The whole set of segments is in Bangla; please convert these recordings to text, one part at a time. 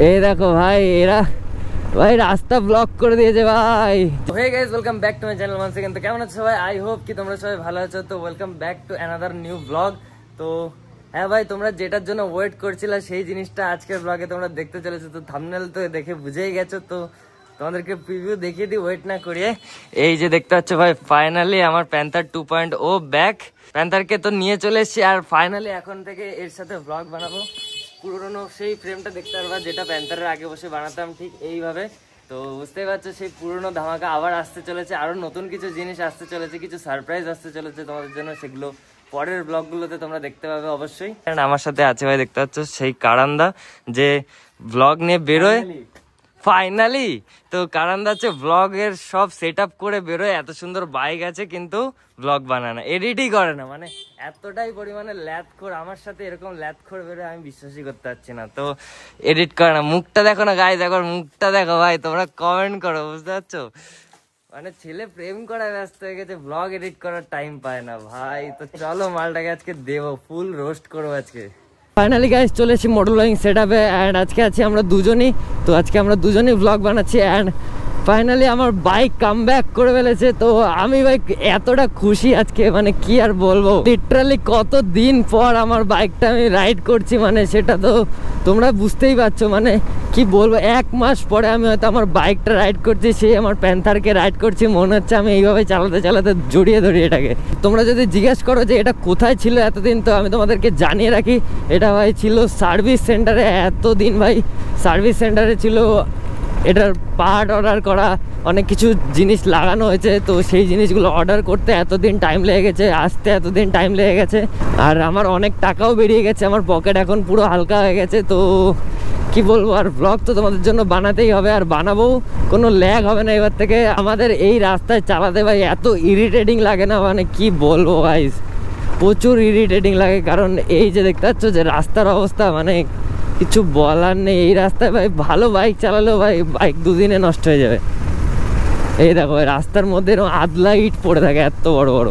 এই দেখো ভাই, এরা ভাই রাস্তা ব্লক করে দিয়েছে ভাই। Hey guys, welcome back to my channel once again. তো কেমন আছো সবাই? আই হোপ কি তোমরা সবাই ভালো আছো। তো welcome back to another new blog. তো হ্যাঁ ভাই, তোমরা যেটার জন্য ওয়েট করছিলে সেই জিনিসটা আজকের ব্লগে তোমরা দেখতে চলেছো। তো থাম্বনেল তো দেখে বুঝেই গেছো। তো তোমাদেরকে প্রিভিউ দেখিয়ে দিই ওয়েট না করিয়ে। এই যে দেখতে পাচ্ছ ভাই, ফাইনালি আমার প্যান্থার 2.0 ব্যাক। প্যান্থারকে তো নিয়ে চলে এসেছি আর ফাইনালি এখন থেকে এর সাথে ব্লগ বানাবো। পুরোনো সেই ফ্রেমটা দেখতে পারবা যেটা প্যান্থারের আগে বসে বানাতাম ঠিক এইভাবে। তো বুঝতেই পারছো সেই পুরোনো ধামাকা আবার আসতে চলেছে, আরো নতুন কিছু জিনিস আসতে চলেছে, কিছু সারপ্রাইজ আসতে চলেছে তোমাদের জন্য। সেগুলো পরের ব্লগগুলোতে তোমরা দেখতে পাবে অবশ্যই। আমার সাথে আছে ভাই, দেখতে পাচ্ছ সেই কারান্দা যে ব্লগ নিয়ে বেরোয় ফাইনালি। তো কারান্দা হচ্ছে ব্লগের সব সেট আপ করে বেরোয়, এত সুন্দর বাইক আছে কিন্তু ব্লগ বানায় না, এডিটই করে না। মানে এতটাই পরিমাণে ল্যাথখোর, আমার সাথে এরকম ল্যাথখোর বেরোয় আমি বিশ্বাসই করতে পারছি না। তো এডিট করে না, মুখটা দেখো না গাইস, একবার মুখটা দেখো ভাই, তোমরা কমেন্ট করো, বুঝতে পারছো? মানে ছেলে প্রেম করায় ব্যস্ত হয়ে গেছে, ব্লগ এডিট করার টাইম পায় না ভাই। তো চলো মালটাকে আজকে দেবো, ফুল রোস্ট করবো আজকে। ফাইনালি গাইস চলে এসেছি মোটর ব্লগিং সেট আপে অ্যান্ড আজকে আছি আমরা দুজনই। তো আজকে আমরা দুজনই ব্লগ বানাচ্ছি অ্যান্ড ফাইনালি আমার বাইক কাম ব্যাক করে ফেলেছে। তো আমি ভাই এতটা খুশি আজকে, মানে কি আর বলবো। লিটারালি কত দিন পর আমার বাইকটা আমি রাইড করছি, মানে সেটা তো তোমরা বুঝতেই পারছো। মানে কি বলবো, 1 মাস পরে আমি হয়তো আমার বাইকটা রাইড করছি, সেই আমার প্যান্থারকে রাইড করছি। মনে হচ্ছে আমি এইভাবে চালাতে চালাতে জড়িয়ে ধরি এটাকে। তোমরা যদি জিজ্ঞেস করো যে এটা কোথায় ছিল এতদিন, তো আমি তোমাদেরকে জানিয়ে রাখি, এটা ভাই ছিল সার্ভিস সেন্টারে। এতদিন ভাই সার্ভিস সেন্টারে ছিল। এটার পার্ট অর্ডার করা, অনেক কিছু জিনিস লাগানো হয়েছে। তো সেই জিনিসগুলো অর্ডার করতে এতদিন টাইম লেগে গেছে, আসতে এতদিন টাইম লেগে গেছে। আর আমার অনেক টাকাও বেরিয়ে গেছে, আমার পকেট এখন পুরো হালকা হয়ে গেছে। তো কি বলবো, আর ব্লগ তো তোমাদের জন্য বানাতেই হবে, আর বানাবো, কোনো ল্যাগ হবে না এবার থেকে। আমাদের এই রাস্তায় চালাতে ভাই এত ইরিটেটিং লাগে না, মানে কি বলবো গাইস, প্রচুর ইরিটেটিং লাগে। কারণ এই যে দেখতে পাচ্ছ যে রাস্তার অবস্থা, মানে কিছু বলার নেই। এই রাস্তায় ভাই ভালো বাইক চালালেও ভাই বাইক দুদিনে নষ্ট হয়ে যাবে। এই দেখো রাস্তার মধ্যে এরকম আদলা ইট পড়ে থাকে এত বড় বড়।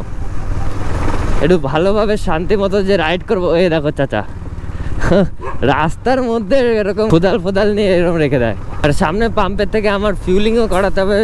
একটু ভালোভাবে শান্তি মতো যে রাইড করবো, এই দেখো চাচা রাস্তার মধ্যে এরকম ফোদাল নিয়ে এরকম রেখে দেয়। আর সামনে পাম্পের থেকে আমার ফিউলিংও করাতে হবে,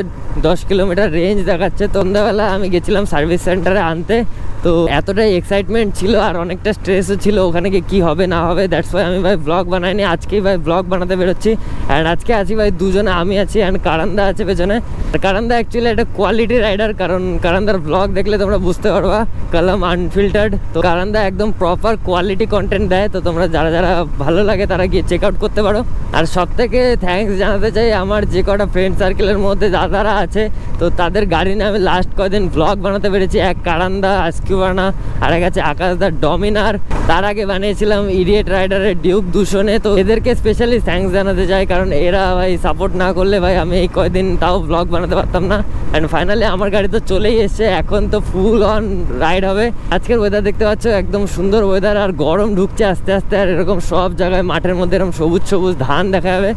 10 কিলোমিটার রেঞ্জ দেখাচ্ছে। সন্ধ্যাবেলা আমি গেছিলাম সার্ভিস সেন্টারে আনতে। তো এতটাই এক্সাইটমেন্ট ছিল আর অনেকটা স্ট্রেসও ছিল ওখানে গিয়ে কী হবে না হবে। দ্যাটস ওয়াই আমি ভাই ব্লগ বানাইনি, আজকেই ভাই ব্লগ বানাতে বেরোচ্ছি। অ্যান্ড আজকে আছি ভাই দুজনে, আমি আছি অ্যান্ড কারান্দা আছে পেছনে। কারান্দা অ্যাকচুয়ালি একটা কোয়ালিটি রাইডার, কারণ কারান্দার ব্লগ দেখলে তোমরা বুঝতে পারবা, কলম আনফিল্টার্ড। তো কারান্দা একদম প্রপার কোয়ালিটি কন্টেন্ট দেয়। তো তোমরা যারা যারা ভালো লাগে তারা গিয়ে চেক আউট করতে পারো। আর সব থেকে থ্যাঙ্কস জানাতে চাই আমার যে কটা ফ্রেন্ড সার্কেলের মধ্যে যারা আছে, তো তাদের গাড়ি নিয়ে আমি লাস্ট কয়েকদিন ব্লগ বানাতে পেরেছি। এক কারান্দা আস্কিউবানা, আর এক আছে আকাশদার ডমিনার, তার আগে বানিয়েছিলাম ইডিয়েট রাইডারের ডিউক দূষণে। তো এদেরকে স্পেশালি থ্যাঙ্কস জানাতে চাই, কারণ এরা ভাই সাপোর্ট না করলে ভাই আমি এই কয়েকদিন তাও ব্লগ বানাতে পারতাম না। অ্যান্ড ফাইনালি আমার গাড়ি তো চলেই এসছে, এখন তো ফুল অন রাইড হবে। আজকের ওয়েদার দেখতে পাচ্ছ একদম সুন্দর ওয়েদার, আর গরম ঢুকছে আস্তে আস্তে। আর এরকম সব জায়গায় মাঠের মধ্যে এরকম সবুজ সবুজ ধান দেখা যাবে,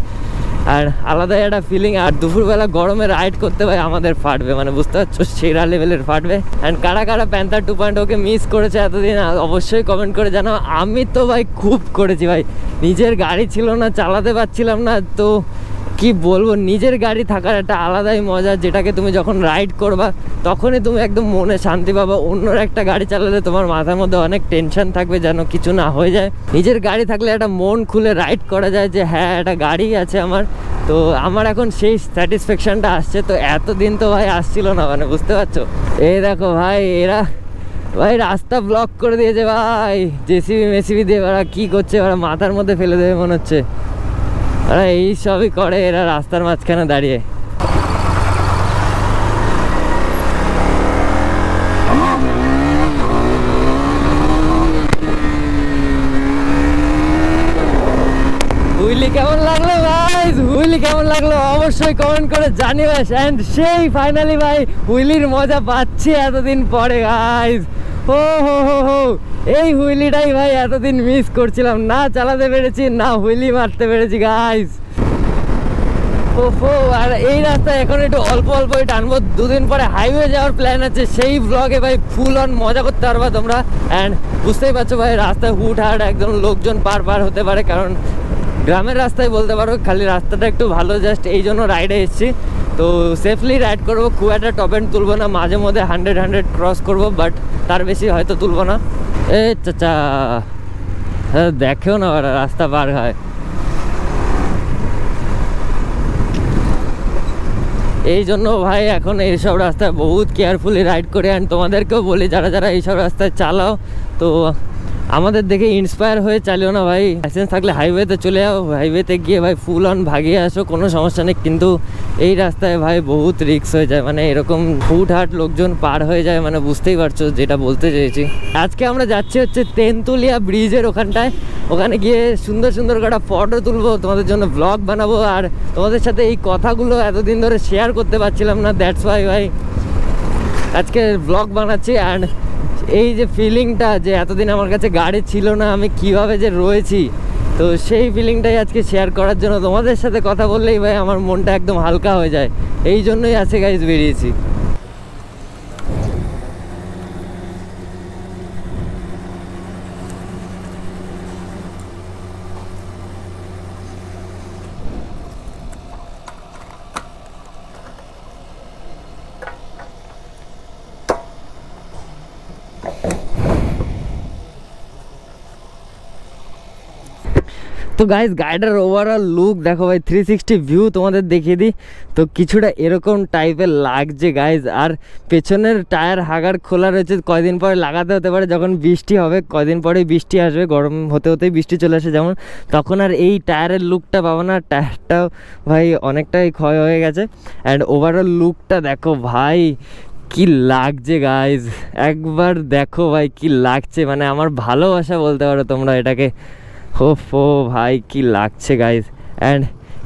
আর আলাদাই একটা ফিলিং। আর দুপুরবেলা গরমে রাইড করতে ভাই আমাদের ফাটবে, মানে বুঝতে পারছো সেরা লেভেলের ফাটবে। অ্যান্ড কারা কারা প্যান্থার 2.0 মিস করেছে এতদিন অবশ্যই কমেন্ট করে জানাও। আমি তো ভাই খুব করেছি ভাই, নিজের গাড়ি ছিল না, চালাতে পারছিলাম না। তো কি বলবো, নিজের গাড়ি থাকার একটা আলাদাই মজা, যেটাকে তুমি যখন রাইড করবা তখনই তুমি একদম মনে শান্তি পাবা। অন্যর একটা গাড়ি চালালে তোমার মাথার মধ্যে অনেক টেনশন থাকবে যেন কিছু না হয়ে যায়। নিজের গাড়ি থাকলে একটা মন খুলে রাইড করা যায় যে হ্যাঁ একটা গাড়ি আছে আমার। তো আমার এখন সেই স্যাটিসফ্যাকশনটা আসছে। তো এতদিন তো ভাই আসছিল না, মানে বুঝতে পারছো। এই দেখো ভাই, এরা ভাই রাস্তা ব্লক করে দিয়েছে ভাই, জেসিবি মেসিবি দিয়ে ওরা কি করছে, ওরা মাথার মধ্যে ফেলে দেবে মনে হচ্ছে। ওরা এই সবই করে এরা রাস্তার মাঝখানে দাঁড়িয়ে। হুইলি কেমন লাগলো ভাই, হুইলি কেমন লাগলো অবশ্যই কমেন্ট করে জানিও। অ্যান্ড সেই ফাইনালি ভাই হুইলির মজা পাচ্ছি এতদিন পরে গাইস। ও হো হো হো, এই হুইলিটাই ভাই এতদিন মিস করছিলাম, না চালাতে পেরেছি না হুইলি মারতে পেরেছি গাইস। ওহো, আর এই রাস্তায় এখন একটু অল্প অল্পই টানবো। দুদিন পরে হাইওয়ে যাওয়ার প্ল্যান আছে, সেই ব্লগে ভাই ফুল অন মজা করতে পারবা তোমরা। অ্যান্ড বুঝতেই পারছো ভাই রাস্তায় হুট হাট একদম লোকজন পার হতে পারে, কারণ গ্রামের রাস্তায় বলতে পারো, খালি রাস্তাটা একটু ভালো, জাস্ট এই জন্য রাইডে এসেছি। তো সেফলি রাইড করবো, খুব একটা টপ এন্ড তুলবো না, মাঝে মধ্যে 100 ক্রস করবো, বাট তার বেশি হয়তো তুলবো না। এ চাচা দেখেও না রাস্তা পার হয়। এই জন্য ভাই এখন এইসব রাস্তায় বহুত কেয়ারফুলি রাইড করে। অ্যান্ড তোমাদেরকেও বলি, যারা যারা এইসব রাস্তায় চালাও, তো আমাদের দেখে ইন্সপায়ার হয়ে চালিও না ভাই। লাইসেন্স থাকলে হাইওয়েতে চলে যাও, হাইওয়েতে গিয়ে ভাই ফুল অন ভাগিয়ে আসো, কোনো সমস্যা নেই। কিন্তু এই রাস্তায় ভাই বহুত রিস্ক হয়ে যায়, মানে এরকম হুটহাট লোকজন পার হয়ে যায়, মানে বুঝতেই পারছো যেটা বলতে চেয়েছি। আজকে আমরা যাচ্ছি হচ্ছে তেন্তুলিয়া ব্রিজের ওখানটায়, ওখানে গিয়ে সুন্দর সুন্দর কটা ফটো তুলবো, তোমাদের জন্য ব্লগ বানাবো। আর তোমাদের সাথে এই কথাগুলো এতদিন ধরে শেয়ার করতে পারছিলাম না, দ্যাটস ওয়াই ভাই আজকে ব্লগ বানাচ্ছি। অ্যান্ড এই যে ফিলিংটা, যে এতদিন আমার কাছে গাড়ি ছিল না, আমি কিভাবে যে রয়েছি, তো সেই ফিলিংটাই আজকে শেয়ার করার জন্য। তোমাদের সাথে কথা বললেই ভাই আমার মনটা একদম হালকা হয়ে যায়, এই জন্যই আজকে গাইজ বেরিয়েছি। তো গাইজ গাড়িটার ওভারঅল লুক দেখো ভাই, 360 ভিউ তোমাদের দেখিয়ে দিই। তো কিছুটা এরকম টাইপের লাগছে গাইজ। আর পেছনের টায়ার হাগার খোলা রয়েছে, কয়দিন পরে লাগাতে হতে পারে, যখন বৃষ্টি হবে, কয়দিন পরেই বৃষ্টি আসবে, গরম হতে হতেই বৃষ্টি চলে আসে যেমন, তখন আর এই টায়ারের লুকটা পাবো না। টায়ারটাও ভাই অনেকটাই ক্ষয় হয়ে গেছে। অ্যান্ড ওভারঅল লুকটা দেখো ভাই কি লাগছে গাইজ, একবার দেখো ভাই কি লাগছে, মানে আমার ভালোবাসা বলতে পারো তোমরা এটাকে। ও ভাই কি লাগছে গাইজ। অ্যান্ড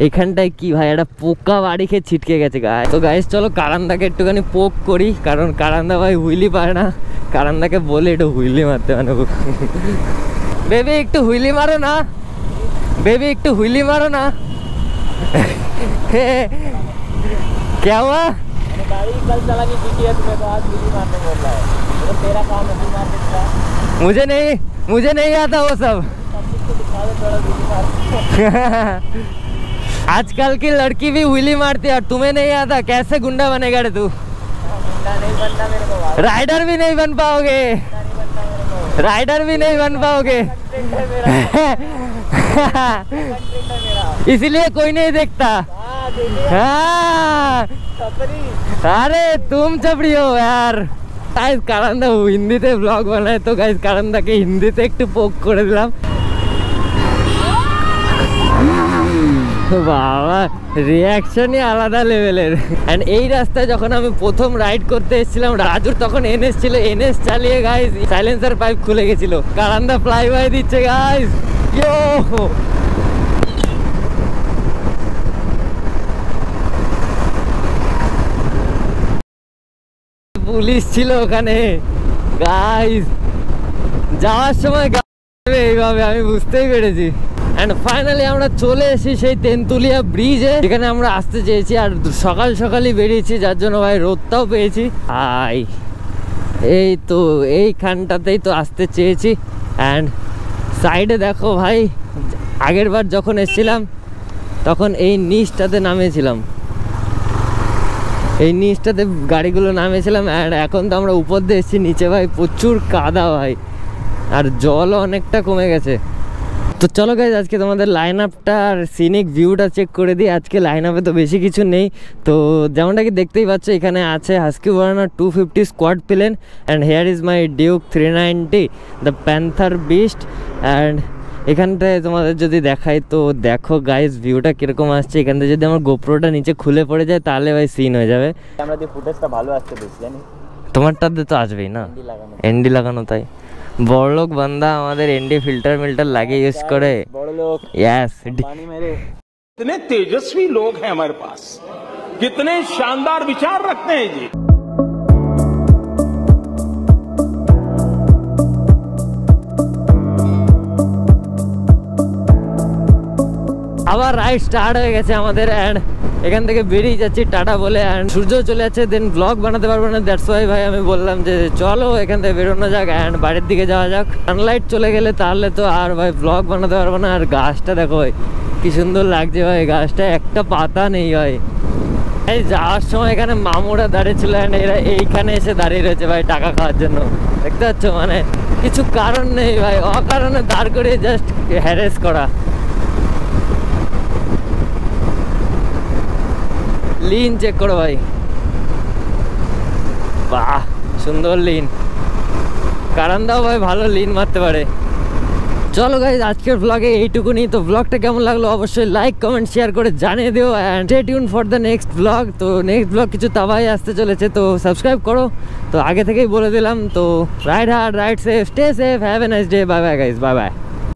এখানটায় কি ভাই একটা পোকা বাড়ি খেয়ে ছিটকে গেছে গাইজ। তো গাইজ চলো কারান্দাকে একটুখানি পোক করি, কারণ কারান্দা ভাই হুইলি পারে না। কারান্দাকে বলে একটু হুইলি মারতে, মানে বেবি একটু হুইলি মারো না, বেবি একটু হুইলি মারো না। क्या हुआ? गाड़ी कल चलानी सीखी है तुम्हें, तो आज ह्विली मारने बोल रहा है, तो तेरा काम है मार देता। मुझे नहीं आता वो सब। आजकल की लड़की भी व्हीली मारती है और तुम्हें नहीं आता, कैसे गुंडा बनेगा रे तू? गुंडा नहीं बनना मेरे को, राइडर भी नहीं बन पाओगे, राइडर भी नहीं बन पाओगे। इसलिए कोई नहीं देखता। हाँ अरे तुम चपड़ी हो यार। गाइस কারান্দা হিন্দিতে ব্লগ বানায়, তো গাইস কারান্দাকে হিন্দিতে একটু পোক করে দিলাম। বাবা রিয়াকশনই আলাদা লেভেলের। অ্যান্ড এই রাস্তায় যখন আমি প্রথম রাইড করতে এসেছিলাম, রাজুর তখন এনএস ছিল, এনএস চালিয়ে গাইস সাইলেন্সার পাইপ খুলে গেছিল, কারান্দা ফ্লাই বাই দিচ্ছে গাইস। ইয়ো পুলিশ ছিল ওখানে গাইস, যাওয়ার সময় এইভাবে আমি বুঝতেই পেরেছি। অ্যান্ড ফাইনালি আমরা চলে এসেছি সেই তেন্তুলিয়া ব্রিজে, যেখানে আমরা আসতে চেয়েছি। আর সকাল সকালই বেরিয়েছি, যার জন্য ভাই রোদটাও পেয়েছি। এই তো এইখানটাতেই তো আসতে চেয়েছি। অ্যান্ড সাইডে দেখো ভাই, আগের বার যখন এসেছিলাম তখন এই নিচটাতে নামিয়েছিলাম, এই নিচটাতে গাড়িগুলো নামিয়েছিলাম। অ্যান্ড এখন তো আমরা উপর দিয়ে এসেছি, নিচে ভাই প্রচুর কাদা ভাই, আর জলও অনেকটা কমে গেছে। তো চলো গাইজ আজকে তোমাদের লাইন আপটা আর সিনিক ভিউটা চেক করে দিই। আজকে লাইন আপে তো বেশি কিছু নেই, তো যেমনটা কি দেখতেই পাচ্ছ এখানে আছে Husqvarna 250 Svartpilen, and here is my Duke 390 the panther beast. অ্যান্ড এখানটায় তোমাদের যদি দেখাই, তো দেখো গাইজ ভিউটা কিরকম আসছে। এখান থেকে যদি আমার গোপ্রোটা নিচে খুলে পড়ে যায় তাহলে ভাই সিন হয়ে যাবে। আমরা যে ফুটেজটা ভালো আসছে বেশি জানি, তোমারটাতে তো আসবেই না, এনডি লাগানো। তাই বড়লোক বান্দা আমাদের এনডি ফিল্টার মিল্টার লাগে ইউজ করে। বড়লোক यस पानी मेरे कितने तेजस्वी लोग हैं हमारे पास, कितने शानदार विचार रखते हैं जी। আবার রাইড স্টার্ট হয়ে গেছে আমাদের। অ্যান্ড এখান থেকে বেরিয়ে যাচ্ছি টাটা বলে। অ্যান্ড সূর্য চলে যাচ্ছে, দেন ব্লগ বানাতে পারবো না, দ্যাটস ওয়াই ভাই আমি বললাম যে চলো এখান থেকে বেরোনো যাক অ্যান্ড বাড়ির দিকে যাওয়া যাক। সানলাইট চলে গেলে তাহলে তো আর ভাই ব্লগ বানাতে পারবো না। আর গাছটা দেখো ভাই কি সুন্দর লাগছে ভাই, গাছটা একটা পাতা নেই ভাই। এই যাওয়ার সময় এখানে মামুরা দাঁড়িয়ে ছিল, এরা এইখানে এসে দাঁড়িয়ে রয়েছে ভাই টাকা খাওয়ার জন্য। দেখতে পাচ্ছ, মানে কিছু কারণ নেই ভাই, অকারণে দাঁড় করে জাস্ট হ্যারেস করা। লিন চেক করো ভাই, বাহ সুন্দর লিন। কারণ দাও ভাই ভালো লিন মারতে পারে। চলো গাইজ আজকের ব্লগে এইটুকুনি। তো ব্লগটা কেমন লাগলো অবশ্যই লাইক কমেন্ট শেয়ার করে জানিয়ে দিও, and stay tune for the next blog. তো নেক্সট ব্লগ কিছু তাবাই আসতে চলেছে, তো সাবস্ক্রাইব করো। তো আগে থেকেই বলে দিলাম। তো ride hard, ride safe, stay safe, have a nice day, bye bye guys, bye bye.